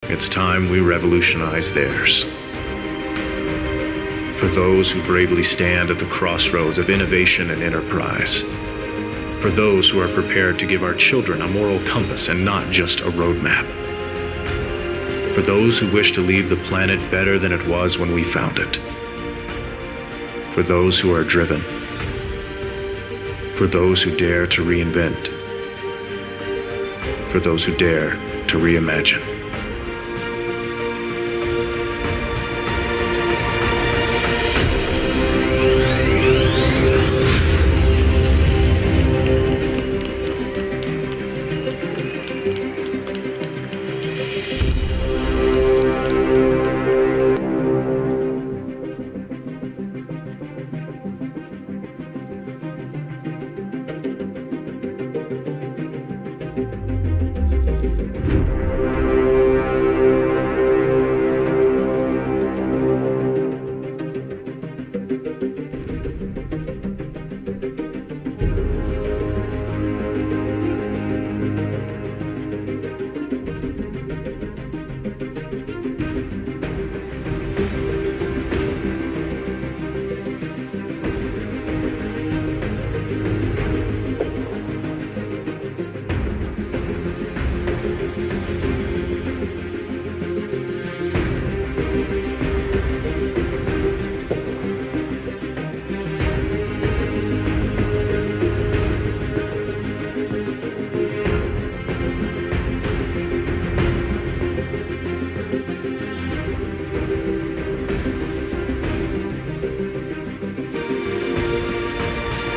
It's time we revolutionize theirs. For those who bravely stand at the crossroads of innovation and enterprise. For those who are prepared to give our children a moral compass and not just a roadmap. For those who wish to leave the planet better than it was when we found it. For those who are driven. For those who dare to reinvent. For those who dare to reimagine.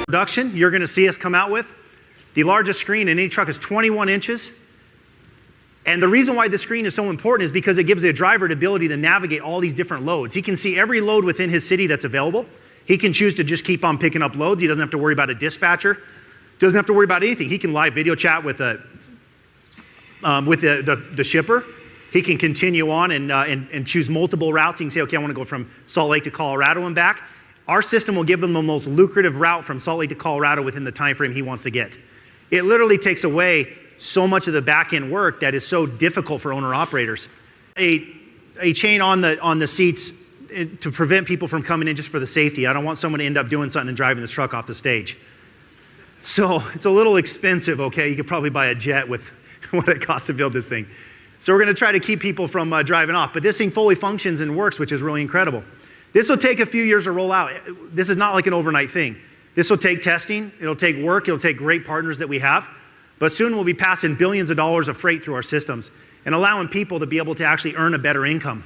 Production, you're going to see us come out with. The largest screen in any truck is 21 inches. And the reason why the screen is so important is because it gives the driver the ability to navigate all these different loads. He can see every load within his city that's available. He can choose to just keep on picking up loads. He doesn't have to worry about a dispatcher. Doesn't have to worry about anything. He can live video chat with the shipper. He can continue on and choose multiple routes. He can say, okay, I want to go from Salt Lake to Colorado and back. Our system will give him the most lucrative route from Salt Lake to Colorado within the time frame he wants to get. It literally takes away so much of the back-end work that is so difficult for owner-operators. A chain on the seats to prevent people from coming in just for the safety. I don't want someone to end up doing something and driving this truck off the stage. So it's a little expensive, okay? You could probably buy a jet with what it costs to build this thing. So we're gonna try to keep people from driving off. But this thing fully functions and works, which is really incredible. This will take a few years to roll out. This is not like an overnight thing. This will take testing, it'll take work, it'll take great partners that we have, but soon we'll be passing billions of dollars of freight through our systems and allowing people to be able to actually earn a better income.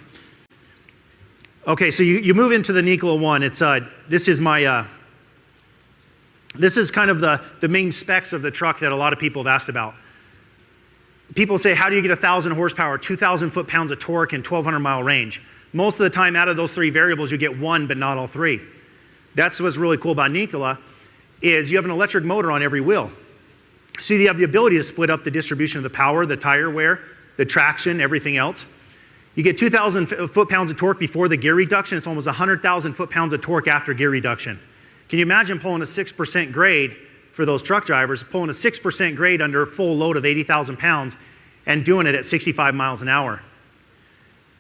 Okay, so you move into the Nikola One. This is kind of the main specs of the truck that a lot of people have asked about. People say, how do you get 1,000 horsepower, 2,000 foot-pounds of torque, and 1,200 mile range? Most of the time out of those three variables, you get one, but not all three. That's what's really cool about Nikola, is you have an electric motor on every wheel. So you have the ability to split up the distribution of the power, the tire wear, the traction, everything else. You get 2,000 foot-pounds of torque before the gear reduction. It's almost 100,000 foot-pounds of torque after gear reduction. Can you imagine pulling a 6% grade for those truck drivers, pulling a 6% grade under a full load of 80,000 pounds and doing it at 65 miles an hour?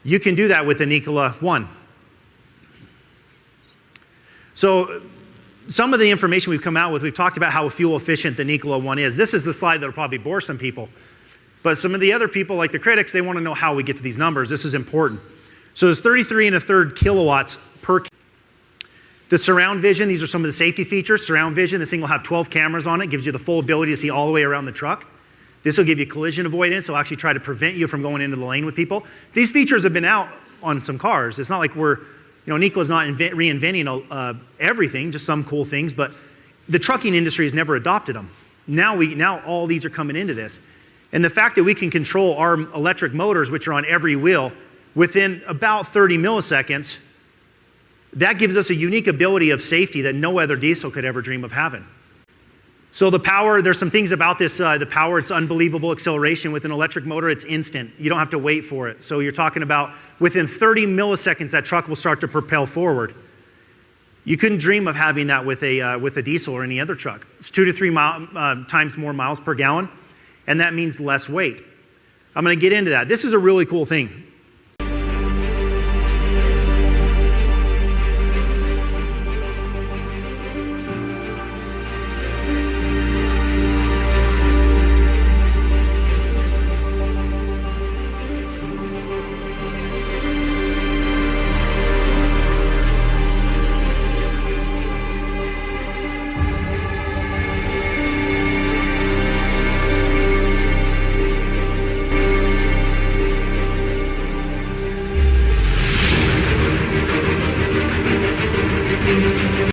You can do that with the Nikola One. So some of the information we've come out with, we've talked about how fuel efficient the Nikola One is. This is the slide that will probably bore some people. But some of the other people, like the critics, they want to know how we get to these numbers. This is important. So there's 33 1/3 kilowatts per. The surround vision, these are some of the safety features. Surround vision, this thing will have 12 cameras on it, gives you the full ability to see all the way around the truck. This will give you collision avoidance. It'll actually try to prevent you from going into the lane with people. These features have been out on some cars. It's not like Nikola's not reinventing everything, just some cool things, but the trucking industry has never adopted them. Now all these are coming into this. And the fact that we can control our electric motors, which are on every wheel, within about 30 milliseconds, that gives us a unique ability of safety that no other diesel could ever dream of having. So the power, there's some things about this, the power, it's unbelievable acceleration. With an electric motor, it's instant. You don't have to wait for it. So you're talking about within 30 milliseconds, that truck will start to propel forward. You couldn't dream of having that with a diesel or any other truck. It's 2 to 3 times more miles per gallon, and that means less weight. I'm going to get into that. This is a really cool thing.